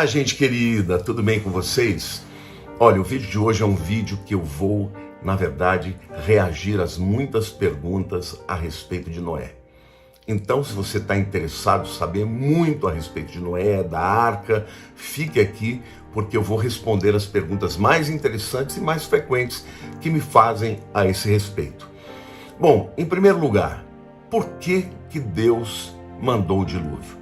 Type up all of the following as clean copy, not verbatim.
Olá, gente querida, tudo bem com vocês? Olha, o vídeo de hoje é um vídeo que eu vou, na verdade, reagir às muitas perguntas a respeito de Noé. Então, se você está interessado em saber muito a respeito de Noé, da arca, fique aqui, porque eu vou responder as perguntas mais interessantes e mais frequentes que me fazem a esse respeito. Bom, em primeiro lugar, por que Deus mandou o dilúvio?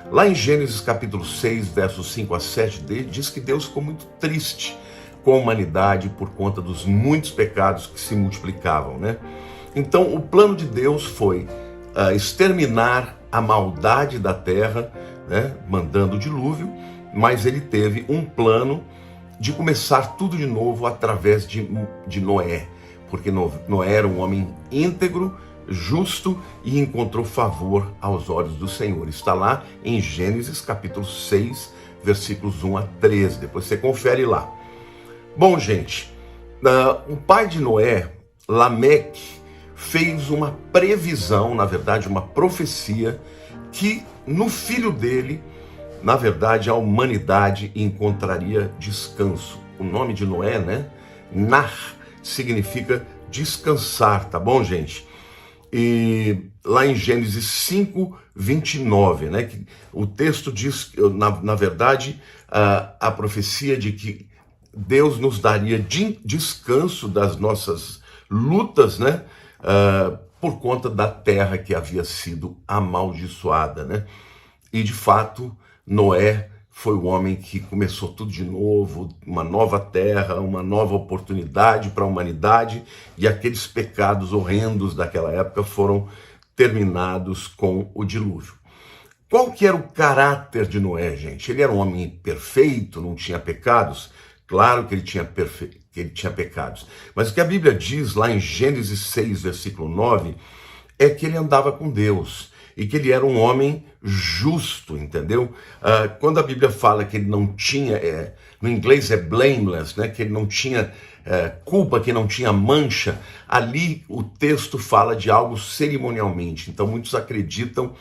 Lá em Gênesis capítulo 6, versos 5 a 7, diz que Deus ficou muito triste com a humanidade por conta dos muitos pecados que se multiplicavam, né? Então, o plano de Deus foi exterminar a maldade da terra, né? Mandando o dilúvio, mas ele teve um plano de começar tudo de novo através de Noé, porque Noé era um homem íntegro, justo e encontrou favor aos olhos do Senhor. Está lá em Gênesis capítulo 6, versículos 1 a 13. Depois você confere lá. Bom, gente, o pai de Noé, Lameque, fez uma previsão, na verdade, uma profecia, que no filho dele, na verdade, a humanidade encontraria descanso. O nome de Noé, né? Nar, significa descansar, tá bom, gente? E lá em Gênesis 5, 29, né, que o texto diz, na verdade, a profecia de que Deus nos daria descanso das nossas lutas, né, por conta da terra que havia sido amaldiçoada, né? E de fato, Noé foi o homem que começou tudo de novo, uma nova terra, uma nova oportunidade para a humanidade, e aqueles pecados horrendos daquela época foram terminados com o dilúvio. Qual que era o caráter de Noé, gente? Ele era um homem perfeito, não tinha pecados? Claro que ele tinha pecados. Mas o que a Bíblia diz lá em Gênesis 6, versículo 9, é que ele andava com Deus e que ele era um homem justo, entendeu? Quando a Bíblia fala que ele não tinha, no inglês é blameless, né? Que ele não tinha culpa, que não tinha mancha, ali o texto fala de algo cerimonialmente. Então muitos acreditam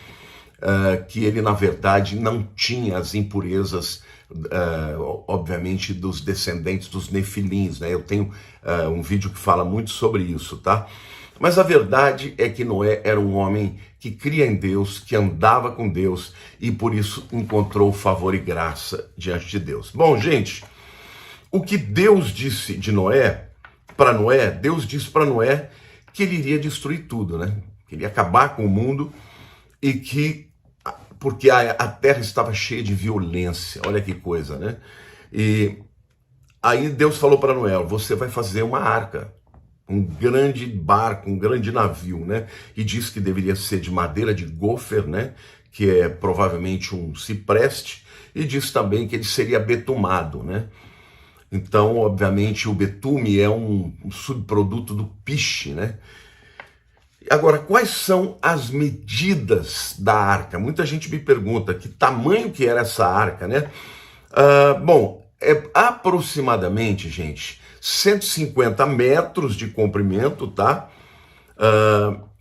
que ele, na verdade, não tinha as impurezas, obviamente, dos descendentes dos nefilins, né? Eu tenho um vídeo que fala muito sobre isso, tá? Mas a verdade é que Noé era um homem que cria em Deus, que andava com Deus e por isso encontrou favor e graça diante de Deus. Bom, gente, o que Deus disse de Noé, para Noé, Deus disse para Noé que ele iria destruir tudo, né? Que ele ia acabar com o mundo e que, porque a terra estava cheia de violência, olha que coisa, né? E aí Deus falou para Noé, você vai fazer uma arca, um grande barco, um grande navio, né? E diz que deveria ser de madeira de gofer, né? Que é provavelmente um cipreste, e diz também que ele seria betumado, né? Então, obviamente, o betume é um subproduto do piche, né? Agora, quais são as medidas da arca? Muita gente me pergunta que tamanho que era essa arca, né? Bom, é aproximadamente, gente, 150 metros de comprimento, tá?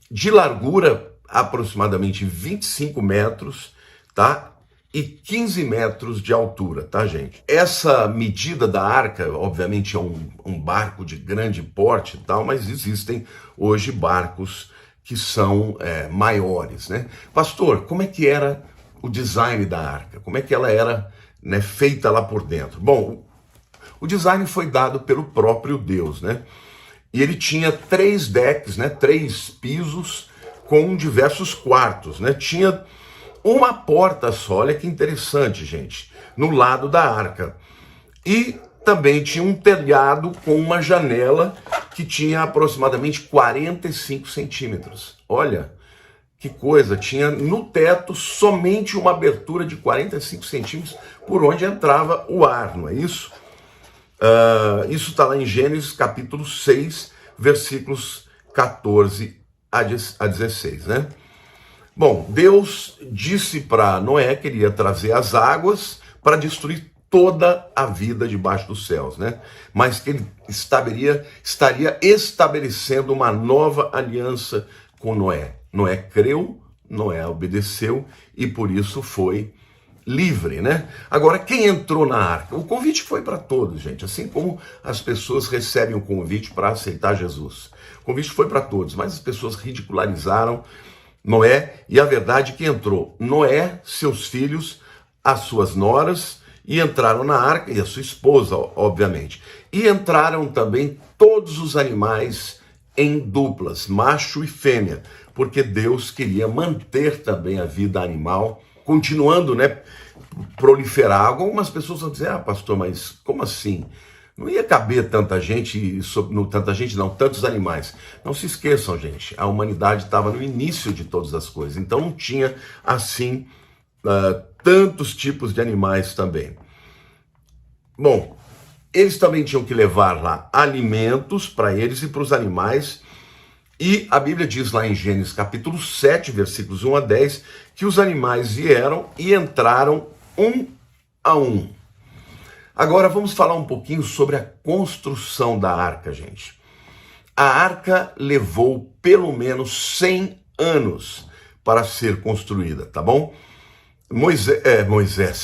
De largura, aproximadamente 25 metros, tá? E 15 metros de altura, tá, gente? Essa medida da arca, obviamente, é um barco de grande porte e tal, mas existem hoje barcos que são maiores, né? Pastor, como é que era o design da arca? Como é que ela era, né, feita lá por dentro? Bom, o design foi dado pelo próprio Deus, né? E ele tinha 3 decks, né? 3 pisos com diversos quartos, né? Tinha uma porta só, olha que interessante, gente, no lado da arca. E também tinha um telhado com uma janela que tinha aproximadamente 45 centímetros. Olha que coisa, tinha no teto somente uma abertura de 45 centímetros por onde entrava o ar, não é isso? Isso está lá em Gênesis capítulo 6, versículos 14 a 16, né? Bom, Deus disse para Noé que ele ia trazer as águas para destruir toda a vida debaixo dos céus, né? Mas que ele estaria estabelecendo uma nova aliança com Noé. Noé creu, Noé obedeceu e por isso foi livre, né? Agora, quem entrou na arca? O convite foi para todos, gente, assim como as pessoas recebem o convite para aceitar Jesus. O convite foi para todos, mas as pessoas ridicularizaram Noé, e a verdade é que entrou Noé, seus filhos, as suas noras, e entraram na arca, e a sua esposa, obviamente. E entraram também todos os animais em duplas, macho e fêmea, porque Deus queria manter também a vida animal, continuando, né, proliferar. Algumas pessoas vão dizer, pastor, mas como assim? Não ia caber tanta gente, tantos animais. Não se esqueçam, gente, a humanidade estava no início de todas as coisas, então não tinha, assim, tantos tipos de animais também. Bom, eles também tinham que levar lá alimentos para eles e para os animais, e a Bíblia diz lá em Gênesis capítulo 7, versículos 1 a 10, que os animais vieram e entraram um a um. Agora vamos falar um pouquinho sobre a construção da arca, gente. A arca levou pelo menos 100 anos para ser construída, tá bom?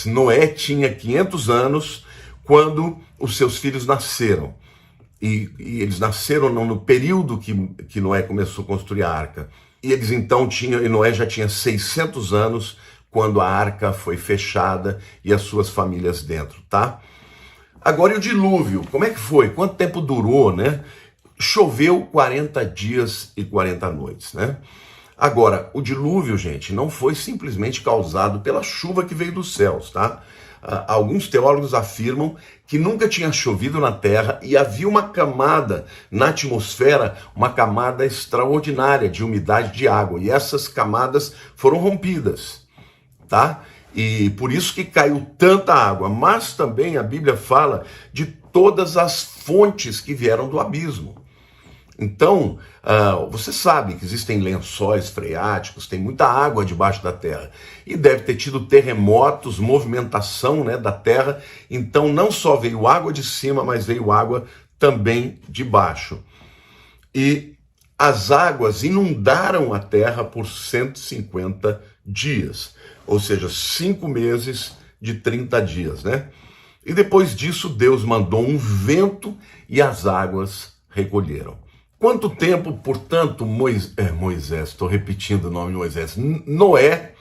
Noé tinha 500 anos quando os seus filhos nasceram. E eles nasceram no período que Noé começou a construir a arca. E eles então tinham, e Noé já tinha 600 anos quando a arca foi fechada e as suas famílias dentro, tá? Agora, e o dilúvio? Como é que foi? Quanto tempo durou, né? Choveu 40 dias e 40 noites, né? Agora, o dilúvio, gente, não foi simplesmente causado pela chuva que veio dos céus, tá? Alguns teólogos afirmam que nunca tinha chovido na Terra e havia uma camada na atmosfera, uma camada extraordinária de umidade de água, e essas camadas foram rompidas, tá? E por isso que caiu tanta água, mas também a Bíblia fala de todas as fontes que vieram do abismo. Então, você sabe que existem lençóis freáticos, tem muita água debaixo da terra. E deve ter tido terremotos, movimentação, né, da terra. Então, não só veio água de cima, mas veio água também de baixo. E as águas inundaram a terra por 150 dias. Ou seja, 5 meses de 30 dias, né? E depois disso, Deus mandou um vento e as águas recolheram. Quanto tempo, portanto, Moisés, estou repetindo o nome de Moisés, Noé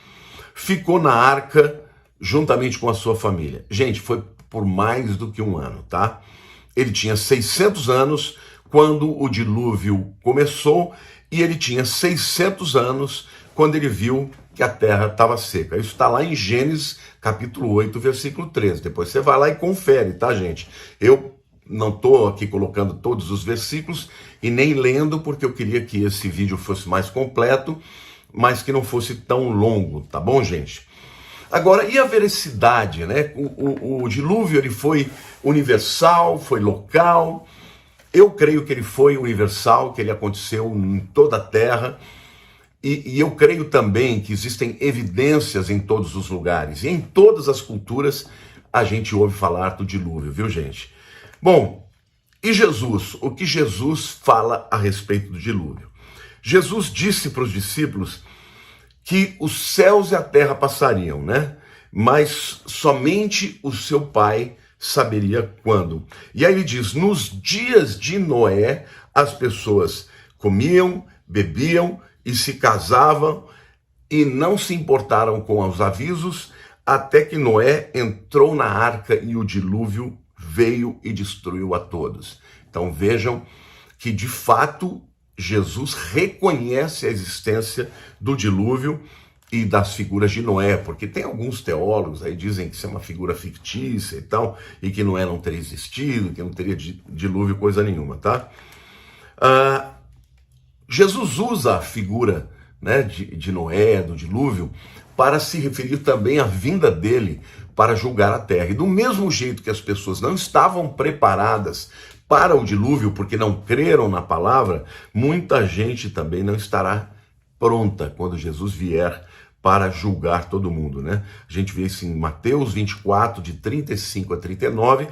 ficou na arca juntamente com a sua família? Gente, foi por mais do que um ano, tá? Ele tinha 600 anos quando o dilúvio começou e ele tinha 600 anos quando ele viu que a terra estava seca. Isso está lá em Gênesis capítulo 8, versículo 13. Depois você vai lá e confere, tá, gente? Eu não estou aqui colocando todos os versículos e nem lendo, porque eu queria que esse vídeo fosse mais completo, mas que não fosse tão longo, tá bom, gente? Agora, e a veracidade, né? O dilúvio, ele foi universal, foi local. Eu creio que ele foi universal, que ele aconteceu em toda a terra. E eu creio também que existem evidências em todos os lugares. E em todas as culturas a gente ouve falar do dilúvio, viu, gente? Bom, e Jesus? O que Jesus fala a respeito do dilúvio? Jesus disse para os discípulos que os céus e a terra passariam, né? Mas somente o seu Pai saberia quando. E aí ele diz, nos dias de Noé, as pessoas comiam, bebiam e se casavam e não se importaram com os avisos, até que Noé entrou na arca e o dilúvio veio e destruiu a todos. Então vejam que de fato Jesus reconhece a existência do dilúvio e das figuras de Noé, porque tem alguns teólogos aí dizem que isso é uma figura fictícia e tal, e que Noé não teria existido, que não teria dilúvio coisa nenhuma, tá? Jesus usa a figura, né, de Noé, do dilúvio, para se referir também à vinda dele para julgar a terra. E do mesmo jeito que as pessoas não estavam preparadas para o dilúvio, porque não creram na palavra, muita gente também não estará pronta quando Jesus vier para julgar todo mundo, né? A gente vê isso em Mateus 24, de 35 a 39,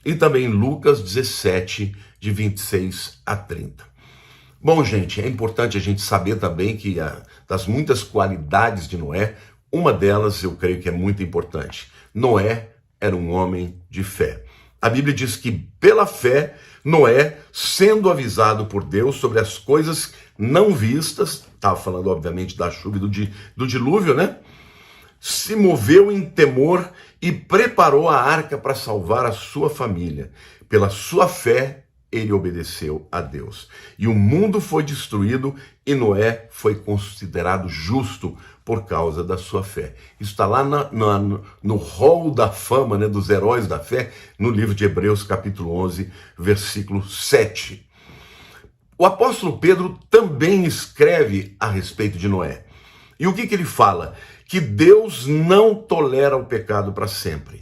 e também em Lucas 17, de 26 a 30. Bom, gente, é importante a gente saber também que das muitas qualidades de Noé, Uma delas, eu creio que é muito importante. Noé era um homem de fé. A Bíblia diz que, pela fé, Noé, sendo avisado por Deus sobre as coisas não vistas, estava falando, obviamente, da chuva e do dilúvio, né? Se moveu em temor e preparou a arca para salvar a sua família. Pela sua fé, ele obedeceu a Deus. E o mundo foi destruído e Noé foi considerado justo por causa da sua fé. Isso está lá no hall da fama, né, dos heróis da fé, no livro de Hebreus, capítulo 11, versículo 7. O apóstolo Pedro também escreve a respeito de Noé. E o que ele fala? Que Deus não tolera o pecado para sempre.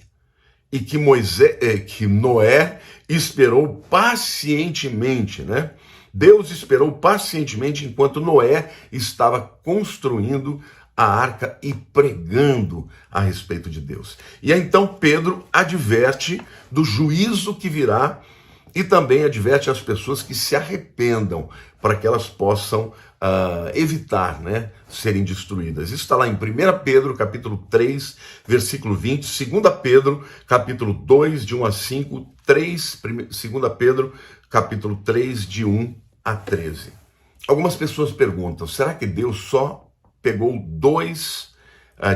E que Noé esperou pacientemente, né? Deus esperou pacientemente enquanto Noé estava construindo a arca e pregando a respeito de Deus. E aí, então Pedro adverte do juízo que virá e também adverte as pessoas que se arrependam para que elas possam evitar, né, serem destruídas. Isso está lá em 1 Pedro, capítulo 3, versículo 20, 2 Pedro, capítulo 2, de 1 a 5, 2 Pedro, capítulo 3, de 1 a 13. Algumas pessoas perguntam, será que Deus só pegou 2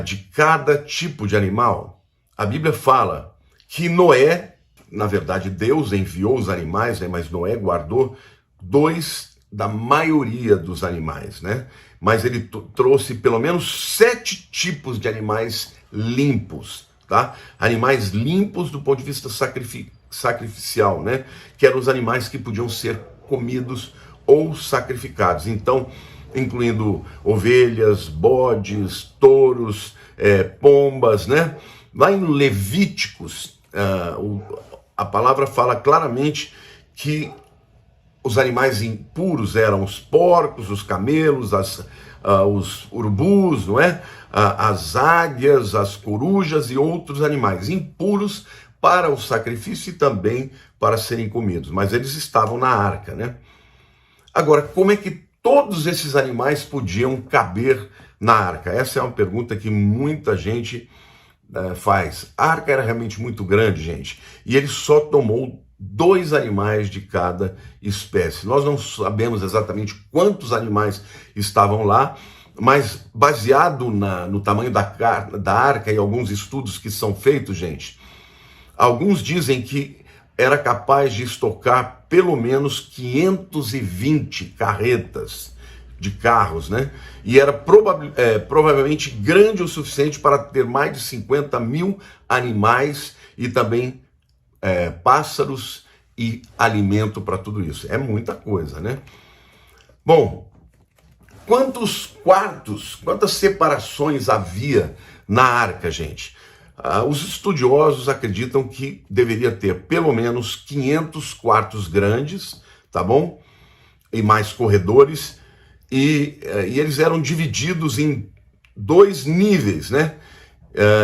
de cada tipo de animal? A Bíblia fala que Noé, na verdade Deus enviou os animais, né, mas Noé guardou 2 da maioria dos animais, né? Mas ele trouxe pelo menos 7 tipos de animais limpos, tá? Animais limpos do ponto de vista sacrificial, né? Que eram os animais que podiam ser comidos ou sacrificados. Então, incluindo ovelhas, bodes, touros, pombas, né? Lá em Levíticos, a palavra fala claramente que os animais impuros eram os porcos, os camelos, os urubus, não é? As águias, as corujas e outros animais impuros para o sacrifício e também para serem comidos. Mas eles estavam na arca, né? Agora, como é que todos esses animais podiam caber na arca? Essa é uma pergunta que muita gente faz. A arca era realmente muito grande, gente, e ele só tomou 2 animais de cada espécie. Nós não sabemos exatamente quantos animais estavam lá, mas baseado no tamanho da arca e alguns estudos que são feitos, gente, alguns dizem que era capaz de estocar pelo menos 520 carretas de carros, né? E era provavelmente grande o suficiente para ter mais de 50 mil animais e também pássaros e alimento para tudo isso. É muita coisa, né? Bom, quantos quartos, quantas separações havia na arca, gente? Os estudiosos acreditam que deveria ter pelo menos 500 quartos grandes, tá bom? E mais corredores, e eles eram divididos em 2 níveis, né?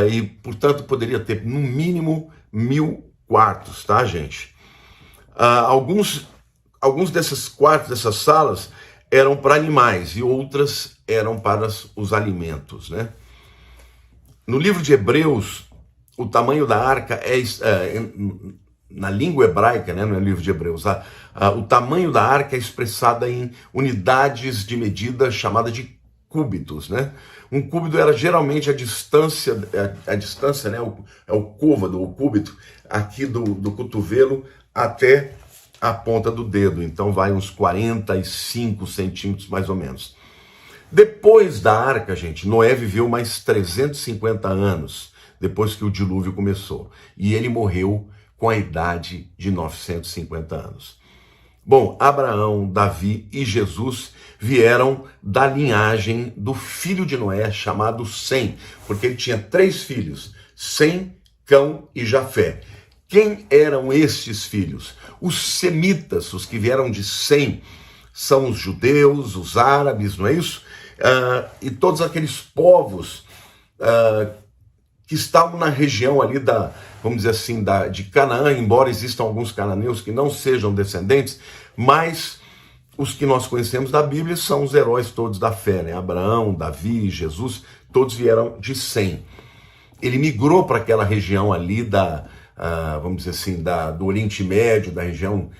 E, portanto, poderia ter no mínimo 1000 quartos, tá, gente? Alguns desses quartos, dessas salas, eram para animais e outras eram para os alimentos, né? No livro de Hebreus, o tamanho da arca na língua hebraica, né, no livro de Hebreus, o tamanho da arca é expressada em unidades de medida chamada de cúbitos, né? Um cúbito era geralmente a distância, né, o côvado, o cúbito, aqui do cotovelo até a ponta do dedo. Então vai uns 45 centímetros mais ou menos. Depois da arca, gente, Noé viveu mais 350 anos depois que o dilúvio começou. E ele morreu com a idade de 950 anos. Bom, Abraão, Davi e Jesus vieram da linhagem do filho de Noé, chamado Sem, porque ele tinha 3 filhos, Sem, Cão e Jafé. Quem eram estes filhos? Os semitas, os que vieram de Sem, são os judeus, os árabes, não é isso? E todos aqueles povos que estavam na região ali vamos dizer assim, de Canaã, embora existam alguns cananeus que não sejam descendentes, mas os que nós conhecemos da Bíblia são os heróis todos da fé, né? Abraão, Davi, Jesus, todos vieram de Sem. Ele migrou para aquela região ali vamos dizer assim, do Oriente Médio, da região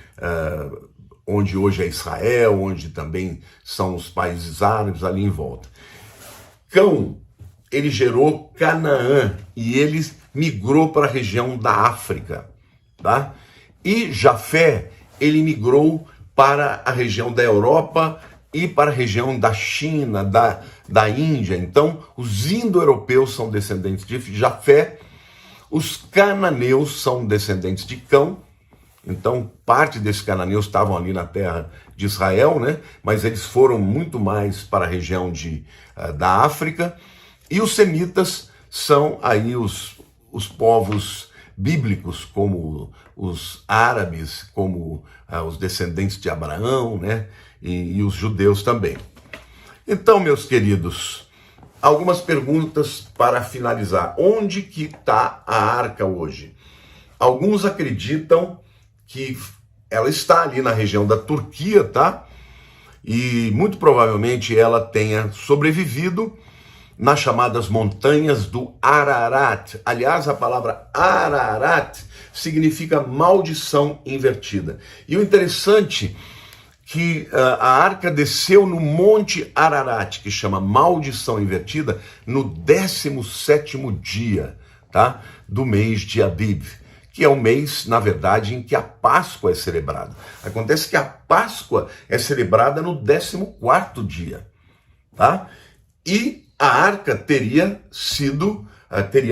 onde hoje é Israel, onde também são os países árabes ali em volta. Cão, ele gerou Canaã e ele migrou para a região da África, tá? E Jafé, ele migrou para a região da Europa e para a região da China, da Índia. Então, os indo-europeus são descendentes de Jafé, os cananeus são descendentes de Cão. Então, parte desses cananeus estavam ali na terra de Israel, né? Mas eles foram muito mais para a região da África. E os semitas são aí os povos bíblicos, como os árabes, como os descendentes de Abraão, né? E os judeus também. Então, meus queridos, algumas perguntas para finalizar. Onde que está a arca hoje? Alguns acreditam que ela está ali na região da Turquia, tá? E muito provavelmente ela tenha sobrevivido nas chamadas montanhas do Ararat. Aliás, a palavra Ararat significa maldição invertida. E o interessante que a arca desceu no Monte Ararat, que chama maldição invertida, no 17º dia, tá? Do mês de Abib, que é o mês, na verdade, em que a Páscoa é celebrada. Acontece que a Páscoa é celebrada no 14º dia, tá? E a arca teria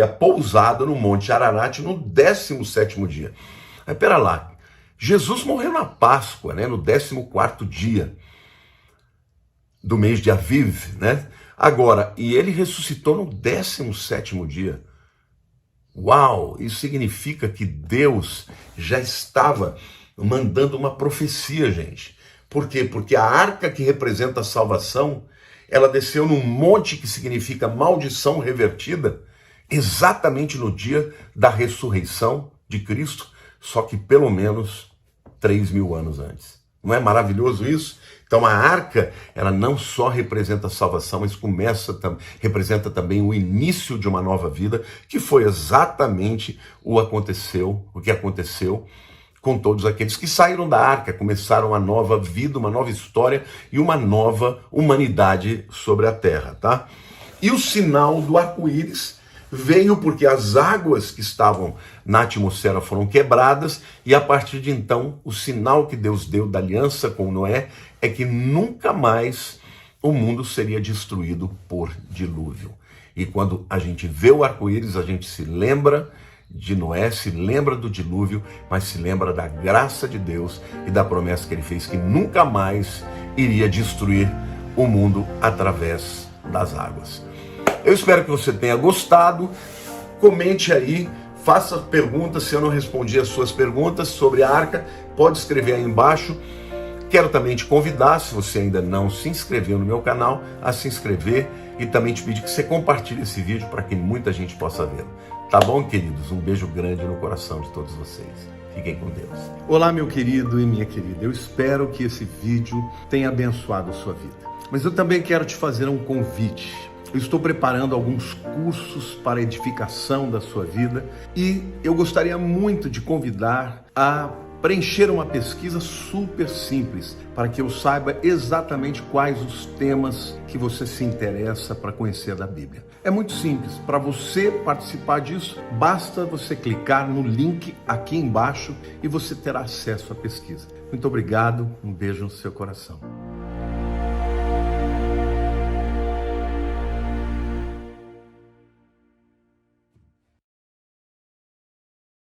pousado no Monte Ararat no 17º dia. Mas pera lá, Jesus morreu na Páscoa, né, no 14º dia do mês de Aviv, né? Agora, e ele ressuscitou no 17º dia. Uau, isso significa que Deus já estava mandando uma profecia, gente. Por quê? Porque a arca que representa a salvação, ela desceu num monte que significa maldição revertida, exatamente no dia da ressurreição de Cristo, só que pelo menos 3.000 anos antes. Não é maravilhoso isso? Então a arca, ela não só representa a salvação, mas representa também o início de uma nova vida, que foi exatamente o que aconteceu com todos aqueles que saíram da arca, começaram uma nova vida, uma nova história e uma nova humanidade sobre a terra, tá? E o sinal do arco-íris veio porque as águas que estavam na atmosfera foram quebradas, e a partir de então o sinal que Deus deu da aliança com Noé é que nunca mais o mundo seria destruído por dilúvio. E quando a gente vê o arco-íris, a gente se lembra de Noé, se lembra do dilúvio, mas se lembra da graça de Deus e da promessa que ele fez, que nunca mais iria destruir o mundo através das águas. Eu espero que você tenha gostado. Comente aí, faça perguntas. Se eu não respondi as suas perguntas sobre a arca, pode escrever aí embaixo. Quero também te convidar, se você ainda não se inscreveu no meu canal, a se inscrever, e também te pedir que você compartilhe esse vídeo para que muita gente possa vê-lo. Tá bom, queridos? Um beijo grande no coração de todos vocês. Fiquem com Deus. Olá, meu querido e minha querida. Eu espero que esse vídeo tenha abençoado a sua vida. Mas eu também quero te fazer um convite. Eu estou preparando alguns cursos para a edificação da sua vida e eu gostaria muito de convidar a preencher uma pesquisa super simples para que eu saiba exatamente quais os temas que você se interessa para conhecer da Bíblia. É muito simples. Para você participar disso, basta você clicar no link aqui embaixo e você terá acesso à pesquisa. Muito obrigado, um beijo no seu coração.